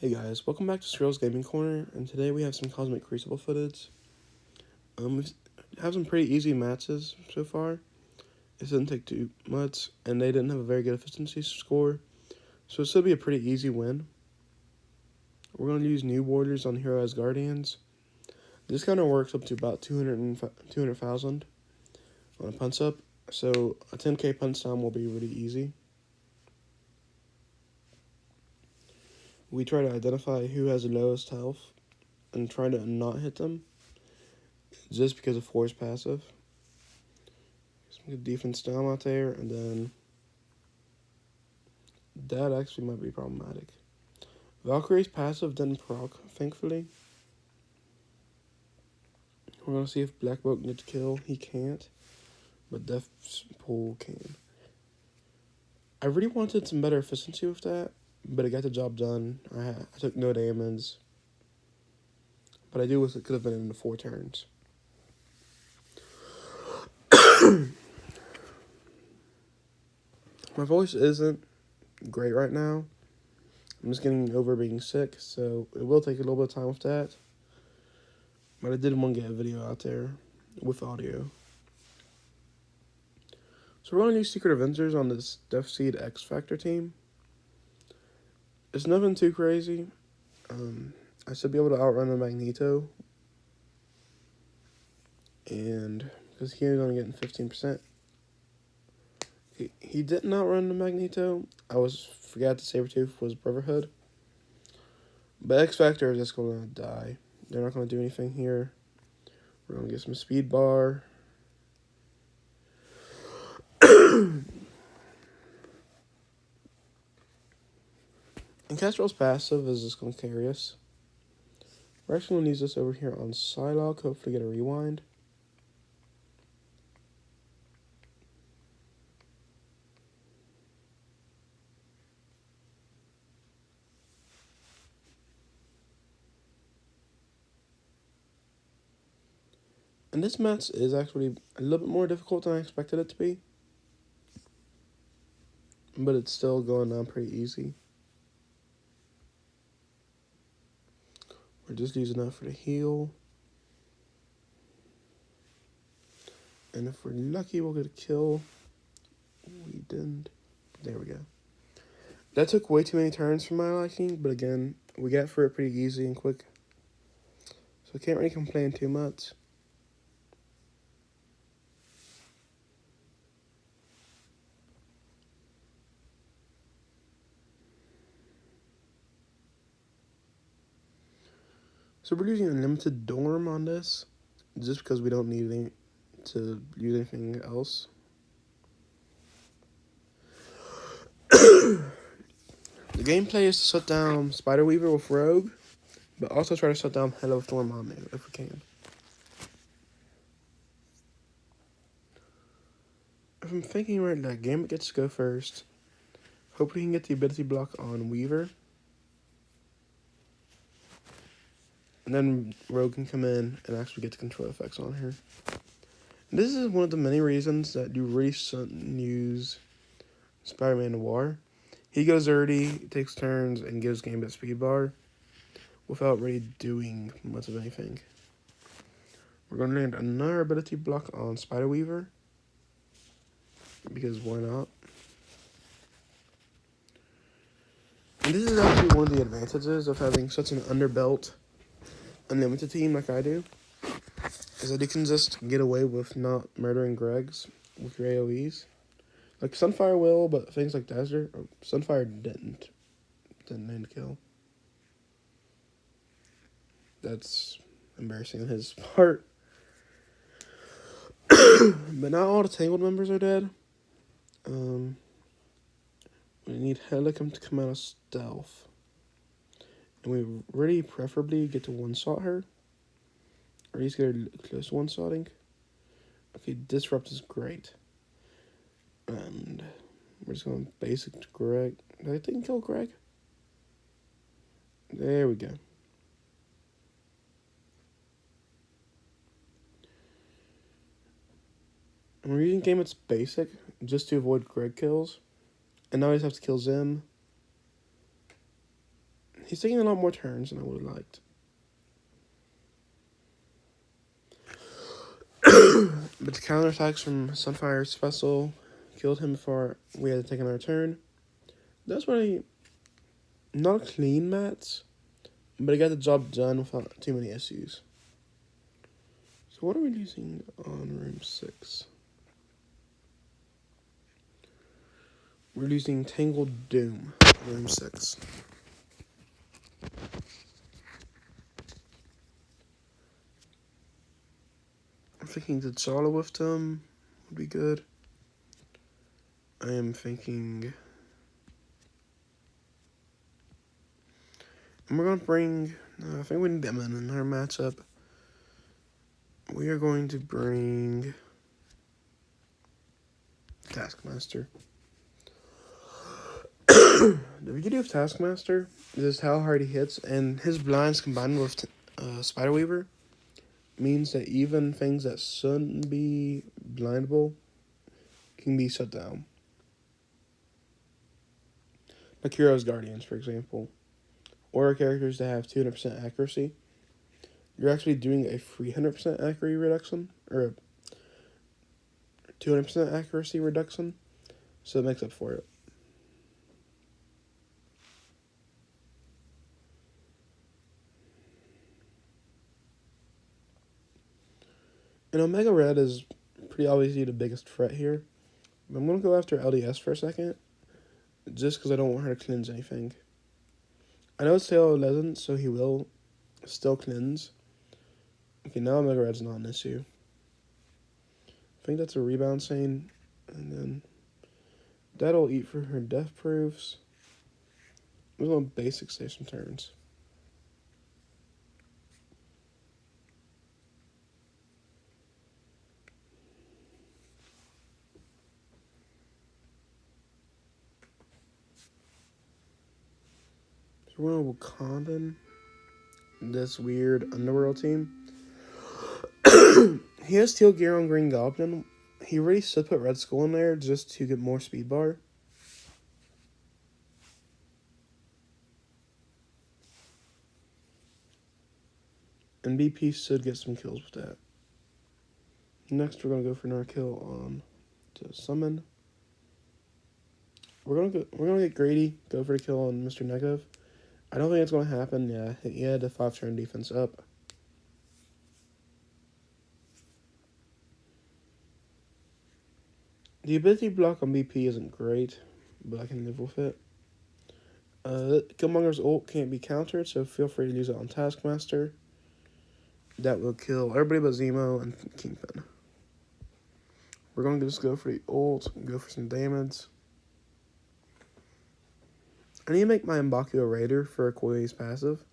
Hey guys, welcome back to Skrill's Gaming Corner, and today we have some Cosmic Crucible footage. We have some pretty easy matches so far. It didn't take too much, and they didn't have a very good efficiency score, so it should be a pretty easy win. We're going to use new borders on Hero Asgardians. This kind of works up to about 200,000 on a Punchup, so a 10k Punchdown will be really easy. We try to identify who has the lowest health and try to not hit them, just because of Force passive. Some good defense down out there, and then that actually might be problematic. Valkyrie's passive didn't proc, thankfully. We're gonna see if Black Bolt gets kill. He can't, but Death's pull can. I really wanted some better efficiency with that, but it got the job done. I took no damage, but I do wish it could have been in the 4 turns. My voice isn't great right now. I'm just getting over being sick, so it will take a little bit of time with that. But I did want to get a video out there with audio. So we're going to use Secret Avengers on this Deathseed X Factor team. It's nothing too crazy. I should be able to outrun the Magneto. And because he was only getting 15%. He didn't outrun the Magneto. Forgot the Sabretooth was Brotherhood. But X Factor is just going to die. They're not going to do anything here. We're going to get some speed bar. And Castrol's passive is just going to carry us. We're actually going to use this over here on Psylocke, hopefully get a rewind. And this match is actually a little bit more difficult than I expected it to be. But it's still going down pretty easy. We're just using that for the heal. And if we're lucky, we'll get a kill. We didn't. There we go. That took way too many turns for my liking, but again, we got through it pretty easy and quick. So I can't really complain too much. So we're using unlimited Dorm on this, just because we don't need to use anything else. The gameplay is to shut down Spider Weaver with Rogue, but also try to shut down Hela with Dormammu if we can. If I'm thinking right now, Gambit gets to go first. Hopefully he can get the ability block on Weaver. And then Rogue can come in and actually get the control effects on her. And this is one of the many reasons that you really shouldn't use Spider-Man Noir. He goes early, takes turns, and gives Gambit speed bar without really doing much of anything. We're going to land another ability block on Spider Weaver, because why not? And this is actually one of the advantages of having such an underbelt unlimited team like I do, is that you can just get away with not murdering Gregs with your AoEs. Like Sunfire will, but things like Desert, Sunfire didn't land a kill. That's embarrassing on his part. But not all the Tangled members are dead. We need Hela to come out of stealth. And we really preferably get to one-shot her. Or at least get her close to one-shotting. Okay, Disrupt is great. And we're just going to basic Greg. Did I think kill Greg? There we go. And we're using Gambit's basic just to avoid Greg kills. And now I just have to kill Zim. He's taking a lot more turns than I would have liked. But the counterattacks from Sunfire's special killed him before we had to take another turn. That's really not a clean match, but it got the job done without too many issues. So what are we using on room 6? We're using Tangled Doom on room 6. I'm thinking T'Challa with them would be good. I am thinking... And we're going to bring... I think we need them in our matchup. We are going to bring... Taskmaster. The beauty of Taskmaster is how hard he hits, and his blinds combined with Spiderweaver means that even things that shouldn't be blindable can be shut down. Like Asgardians, for example, or characters that have 200% accuracy. You're actually doing a 300% accuracy reduction, or a 200% accuracy reduction, so it makes up for it. And Omega Red is pretty obviously the biggest threat here. But I'm going to go after LDS for a second, just because I don't want her to cleanse anything. I know it's Hela 11, so he will still cleanse. Okay, now Omega Red's not an issue. I think that's a rebound chain, and then that'll eat for her death proofs. We're going to basic save some turns. So we're going to Wakandan, this weird Underworld team. He has Teal Gear on Green Goblin. He really should put Red Skull in there just to get more speed bar. And BP should get some kills with that. Next, we're gonna go for another kill on to summon. We're gonna get greedy. Go for the kill on Mr. Negative. I don't think it's gonna happen. Yeah, he had a 5-turn defense up. The ability block on BP isn't great, but I can live with it. Killmonger's ult can't be countered, so feel free to use it on Taskmaster. That will kill everybody but Zemo and Kingpin. We're going to just go for the ult, go for some damage. I need to make my M'Baku a Raider for Okoye's passive.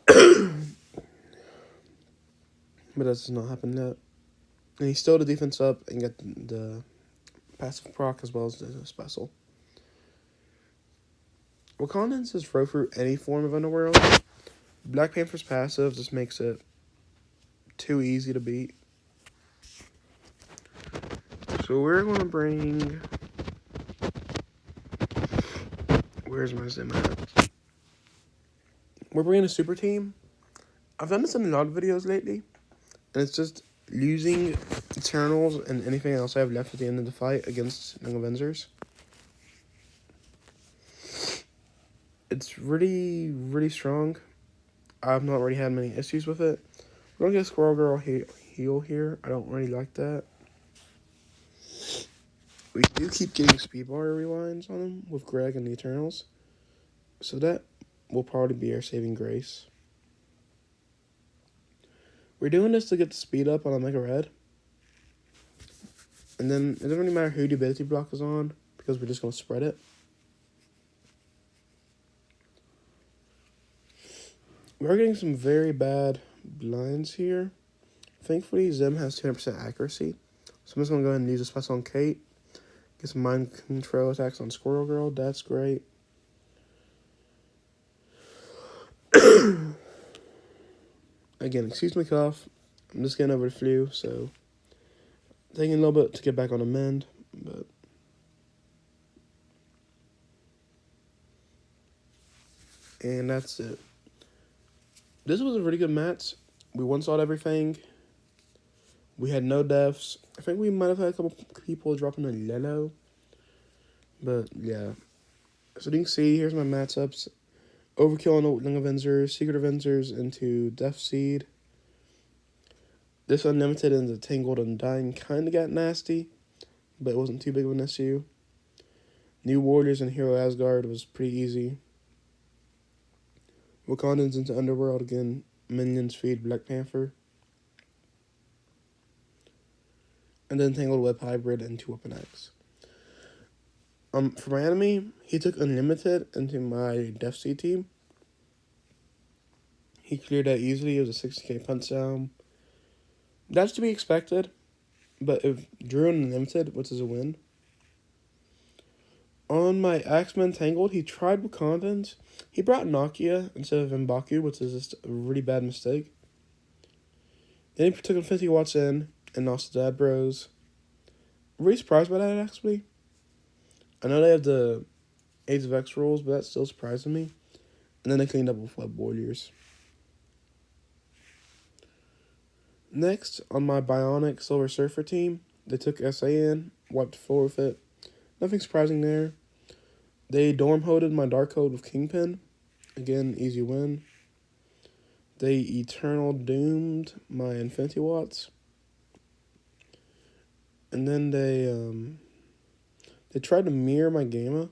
But that does not happen yet. And he still the defense up and get the passive proc as well as the special. Wakandans is throw through any form of Underworld. Black Panther's passive just makes it too easy to beat. So we're going to bring... Where's my Zim at? We're bringing a super team. I've done this in a lot of videos lately. And it's just using Eternals and anything else I have left at the end of the fight against Young Avengers. It's really, really strong. I've not really had many issues with it. We're going to get Squirrel Girl heal here. I don't really like that. We do keep getting speed bar rewinds on them with Greg and the Eternals. So that will probably be our saving grace. We're doing this to get the speed up on Omega Red. And then it doesn't really matter who the ability block is on, because we're just going to spread it. We're getting some very bad blinds here. Thankfully, Zim has 200% accuracy. So I'm just going to go ahead and use a special on Kate. Get some mind control attacks on Squirrel Girl. That's great. Again, excuse me cough. I'm just getting over the flu, so taking a little bit to get back on the mend, but And that's it. This was a really good match. We one-shot everything. We had no deaths. I think we might have had a couple people dropping a yellow. But, yeah. So you can see, here's my matchups. Overkill on Young Avengers, Secret Avengers into Deathseed. This Unlimited into Tangled Undying kind of got nasty, but it wasn't too big of an issue. New Warriors and Hero Asgard was pretty easy. Wakandans into Underworld again. Minions feed Black Panther. And then Tangled Web Hybrid into Weapon X. For my enemy, he took Unlimited into my Deathseed team. He cleared that easily. It was a 60k Punchdown. That's to be expected, but if drew an Unlimited, which is a win. On my X-Men Tangled, he tried Wakandans. He brought Nokia instead of M'Baku, which is just a really bad mistake. Then he took Infinity Watch in and lost to Dad Bros. Really surprised by that, actually. I know they have the Age of X rules, but that still surprising me. And then they cleaned up with Web Warriors. Next, on my Bionic Silver Surfer team, they took SA in, wiped the floor with it. Nothing surprising there. They Dorm-hoded my Darkhold with Kingpin. Again, easy win. They Eternal Doomed my Infinity Watts. And then they tried to mirror my Gamma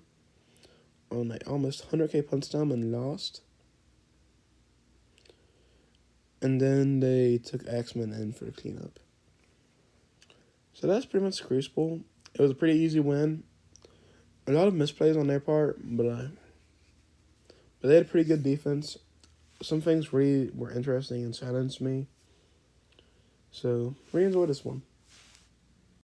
on my almost 100k Punchdown and lost. And then they took X-Men in for the cleanup. So that's pretty much Crucible. It was a pretty easy win. A lot of misplays on their part, but they had a pretty good defense. Some things really were interesting and silenced me. So, really enjoyed this one.